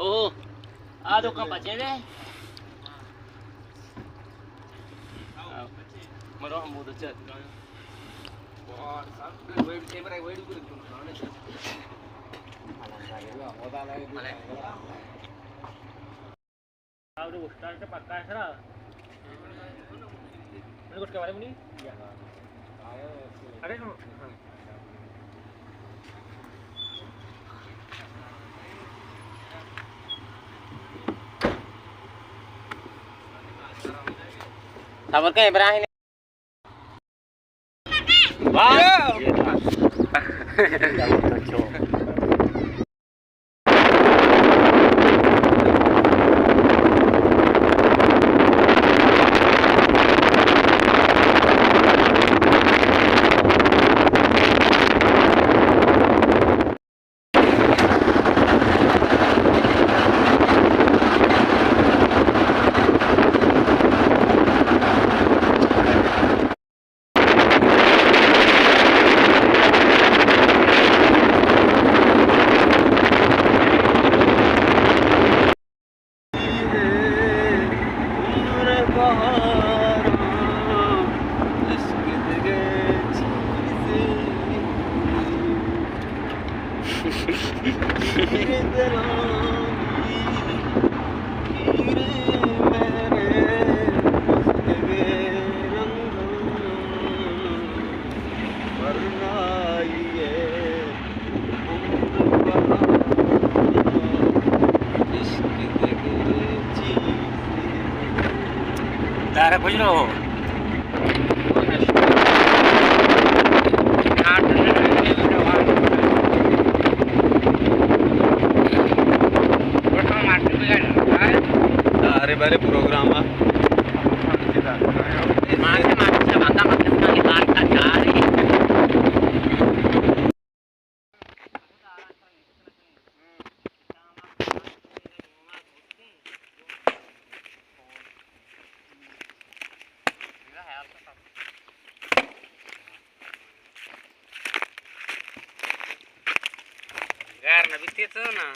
Oh, aduh kan bacanya deh. Merah muda cat. Wah, sampai wait camera wait dulu tu. Aduh, start pakai sera. Mana kau kemarin ni? Ada no. Sabar ke Ibrahim. Wah. Darah bujro. अरे बारे programme Karena bisnis tu na.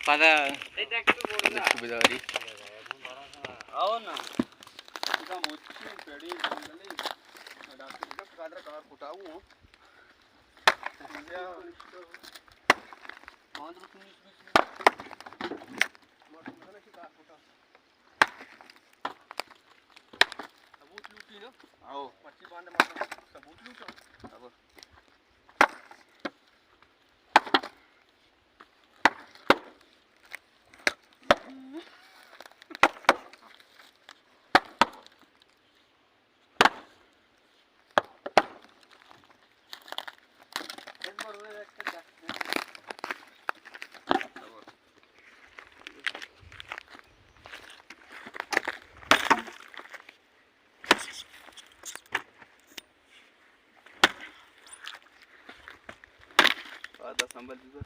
Pada. आओ ना इसका मोची पेड़ी जंगली doctor का Kader car फुटाऊ हूं या मांद्र तुम मत मने की कार फुटा सबूत लूटी ना आओ मच्छी बांध मत सबूत लूटो अब ada sambal juga.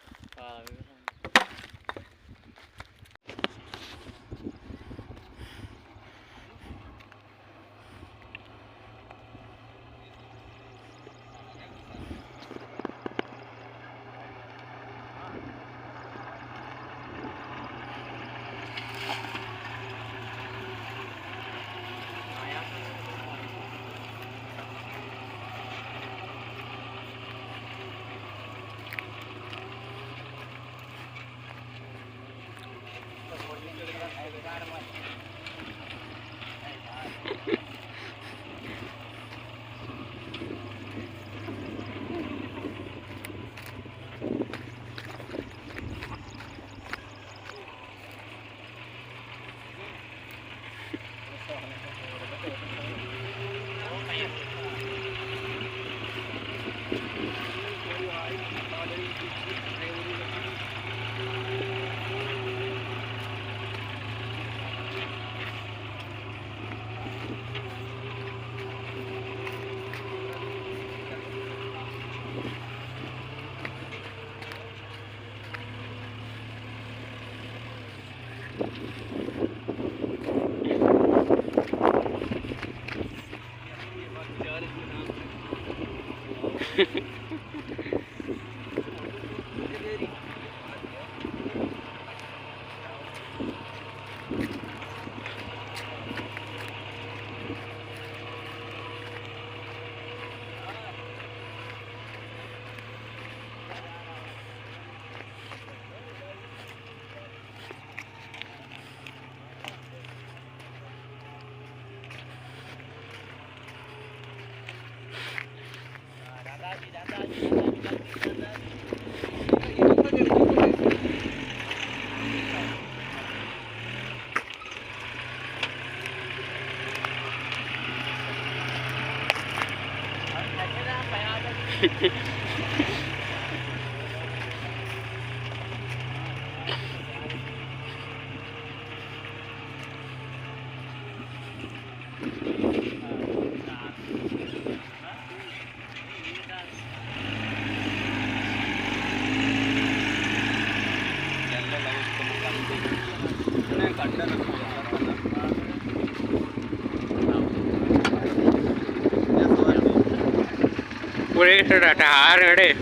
हारे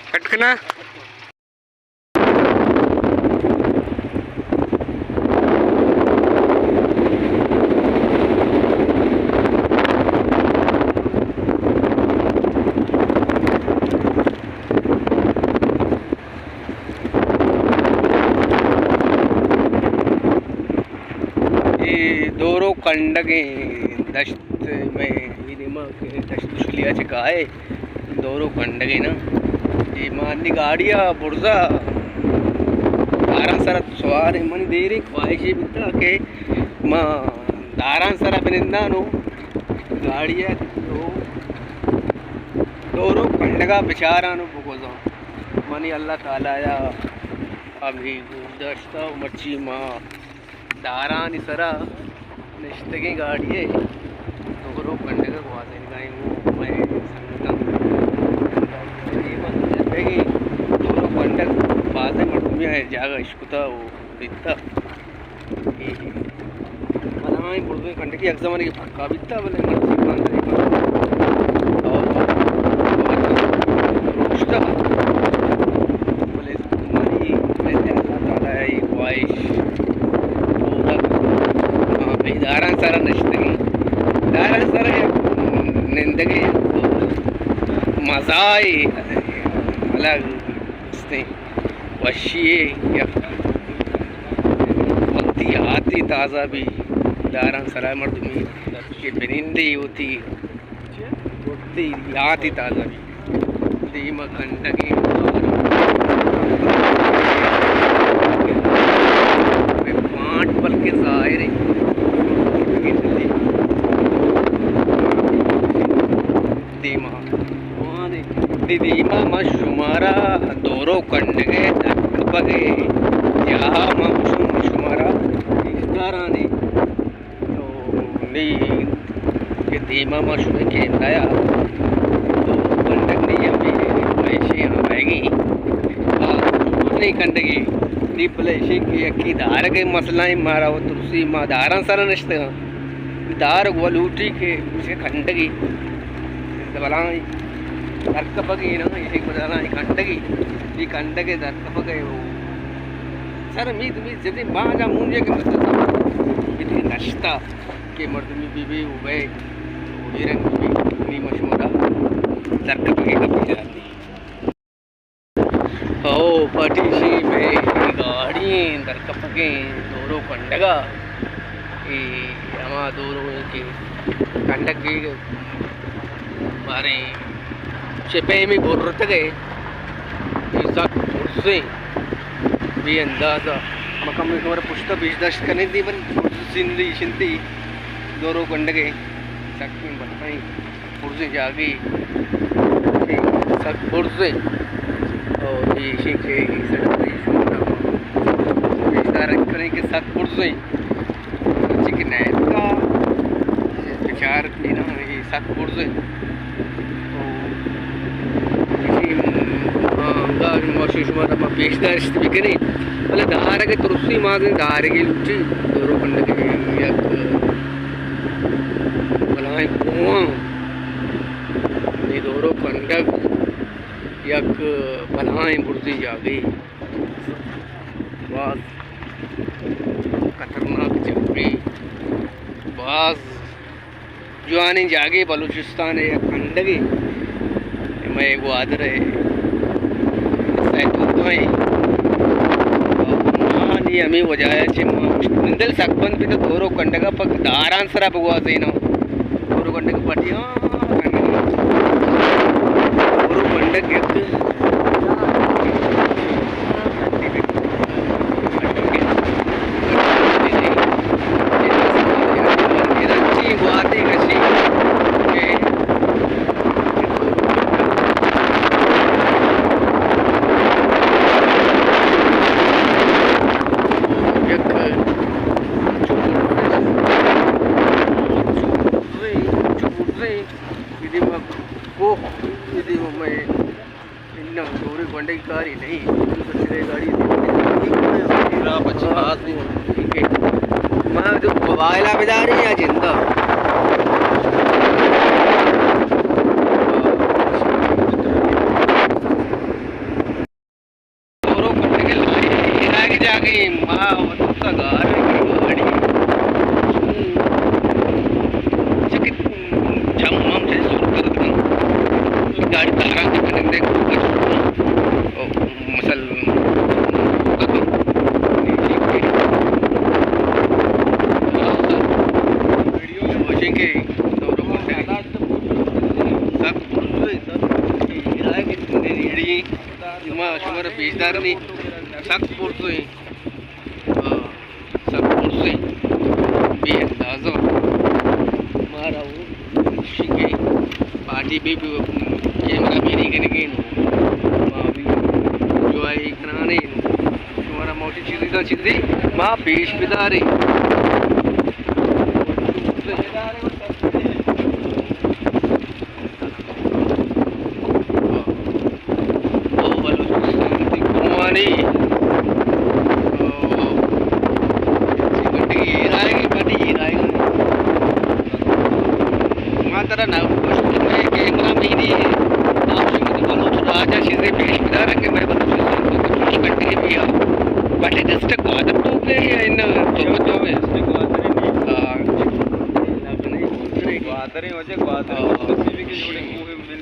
कटकना दोरो कंडगे दश्त में दश्त शुलिया का है दोरो कंडगे ना ये मानी गाड़िया बुर्जा दारां सरा सवार मन दे रही ख्वाहिशी बिता के माँ दारां सरा बिनिंदा नो गाड़िया दोरो कंडगा बेचारा नो बुगोजा मनी अल्लाह ताला या अभी दश्ता मच्छी माँ दारां सरा निश्तगी गाड़िए दोरो कंडगा वादे गाय वो मैं संगता दोरो कंडग बातें मर्दमी है जागा इश्कुता वो बिता मनाई बुर्दे कंडगी एग्जाम की पक्का बिता बोले मर्जी बांधे और रोस्टा बोले मनी मैंने ताला है ख्वाहिश दारां सारा नश्तगी दारां सारा निंदगी मज़ाई अलग उसने वशिए या वक्ती आती ताज़ा भी दारां सारा मर्दमी के बिनिंदी होती वक्ती आती ताज़ा भी दीमा कंडगी पाँच पल के ज़ाहिर दीमा मशुमारा दोरो कंडगे बगे यहाँ मशुमारा इस तरह ने तो नहीं दीमा मशुमे के नया तो कंडग नहीं अभी ऐसे यहाँ आएगी नहीं कंडगी नी पलेशी की अक्की दार के मसला ही मारा वो तुलसी माँ दारां सारा नश्ते दार वलूटी के उसे कंडगी बलाई दरकपगे ना ये बदला कंडगी ये कंडगे दरकपगे वो सर मीद जैसे बाजा मुंजे के मतलब इतनी नश्ता के मर्दमी बीबी उबे हिरन भी मशहूरा दरकपगे का पी जाती ओ पटीसी में गाड़ी दरकपगे दोरो कंडगा ये हमारा दोरो के कंडग के बारे चिपे में बुर्रत गए से भी अंदाज़ा मकम में हमारा पुश्ता बिजदश करने दी पर सिंधी शिंती दोरो कंडगे सक में बताई पुरसे जागी सक पुरसे और ये शिके सड़क बिजदार करने के सक पुरसे चिकन है का विचार की ना ये सक पुरसे शुमार बेशदार बिकनी अल दार के तुलसी मागे दार के लुच्ची दोरो कंडगे बलाएं कुआं कंडक यक भलाएं बुर्दी जा गई बाज खतरनाक चल गई बाज जुआनी जागे बलूचिस्तान है खंडगी मैं ग्वादर है मानी हमें वजाया निंदल सकबन पे तो दोरो कंडगा पक दारान सरा बगवा सही ना दोरो कंडग पटिया दोरो कंडग एक गाड़ी नहीं गाड़ी मैं जो मोबाइल बजा रही है जिंदा जाके माँ गाड़ी तारा मसल शुगर पेशदार नहीं सख्त पुरसे बेअंदाजा मारा वो शिके पार्टी भी कैमरा मेरी के जो आई कराने तुम्हारा मोटी चीज़ी माँ पेश बिदारी कैमरा मेरी राजा चीज़ें पेश बिदार के मैं बटे जस्ट ग्वादर तो पे इन तो में ग्वादर ही वजह ग्वादर किसी के जोड़े मुंह मिल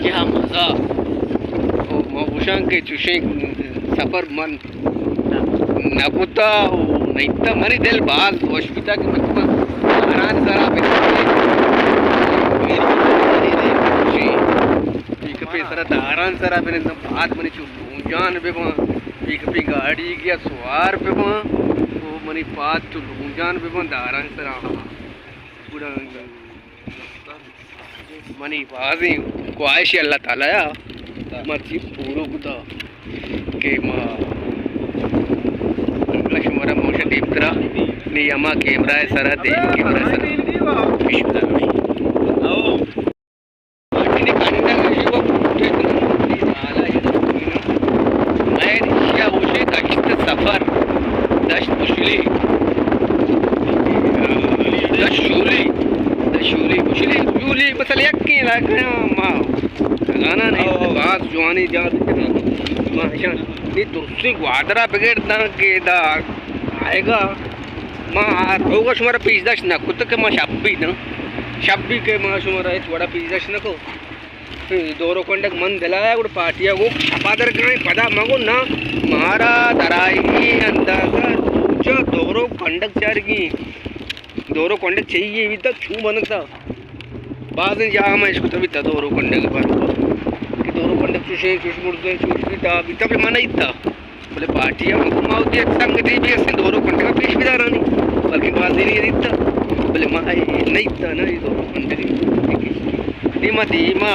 क्या मज़ा ओ मौशां के चुशे सफ़र मन नकुता नहीं तो मरी दिल बाल वशपिता के मतलब आरान सारा पे सरा दारान सारा पे बात मनी चुप जान पे एक पे गाड़ी गया सवार पे वो मनी बात चुप जान पे दारान सारा पूरा मनी बाजी ख्वाहिश अल्लाह ताला या मर्जी पूरो कुदा के माँ शुमारा मोशन दीप्तरा नी अमा कैमरा है सरा दे कैमरा सरा विश्वदा में आओ पार्टी कंडा शिव पुटे साला ये मैं या उसे कष्ट सफर दश मुश्किल दशूली मुश्किल बस यक्की लगा माँ गाना नहीं बात जुआनी जात माशा नी तुर्सी ग्वादरा बगैर के दा आएगा माँ होगा शुमारा पीसदाश ना कुत्ते के माँ शब्बी के माँ शुमारा थोड़ा पीसदाश ना को दोरो कंडक मन दिलाया गुड़ पार्टिया वो छपादर कहीं पदा मगो ना मारा दराई अंदाजा जो दोरो कंडक चारगी दोरो कंडक चाहिए भी तक छू बनता बाद में जा मैं इसको तभी था दोरो कंडक पर कि दोरो कंडक चुशे चुश मुर्दे चुश भी था भी तब मना ही था बोले पार्टियाँ माउती संग थी भी ऐसे दोरो कंडक पेश भी दारानी बल्कि बात नहीं था बोले माँ नहीं था ना ये दोरो कंडक नीमा धीमा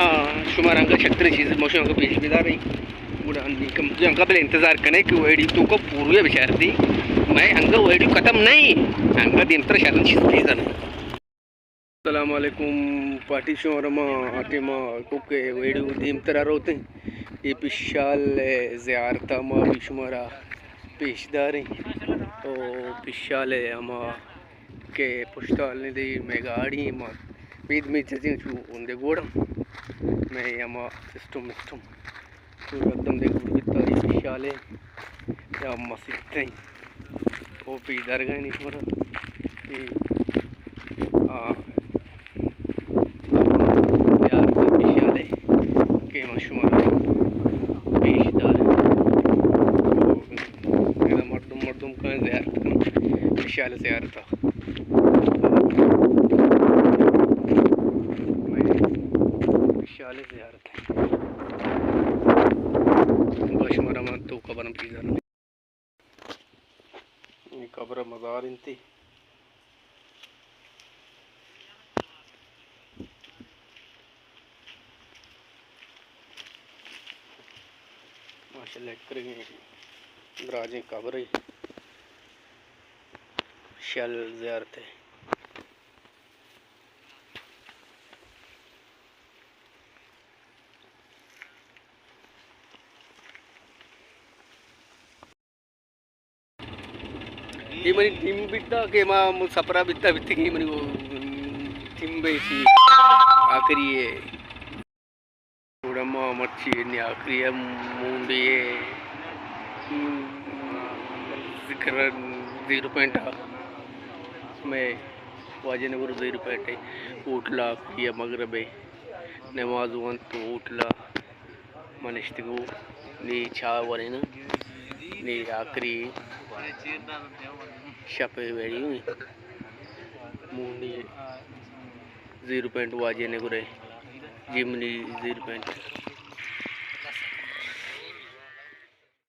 शुमार अंक छत्र चीज़ मोशन अंक पेश भी दार रही बुरा अंक पहले इंतज़ार करें कि वीडियो तो को पूर्व विचार थी मैं अंक वीडियो ख़त्म नहीं अंक दिन तर शायद चीज़ थी सर अस्सलाम वालेकुम पार्टी शोरमा आटे माँ कुके वीडियो दीम तरह रोते ये पिशाल ज़ियारता माँ भी शुमारा पेशदार हैं O pischale ama che postale di megari ma vid mi chazin chu unde godam me ama system तो एकदम देखो कितना ये पिछाले या मस्जिद है वो भी दरगाह नहीं छोड़ा ये यार तो पिछाले के मशहूर पेशदार एकदम मर्दुम का ज़ियारत का पिछाले से आ रहा था पिछाले से आ रहा था तो कब्र ये कब्र मज़ार इंती माशाल्लाह करेंगे बराजे कब्र ही शल ज़ियारत है ये मनी टीम बिट्टा के मां सपरा बिट्टा बिट्टी की मनी वो टीम बेची आखिरी है थोड़ा मां मच्छी ने आखिरी है मुंडी है जिक्र 0.8 में वाजे ने वो 0.8 उठला किया मगरब है नमाज वन तो उठला मनिष्ठिको नी छावरे ना नी आखिरी शपे वेड़ी हुई मुंडी 0.1 वाजे ने गुरे जिमनी 0.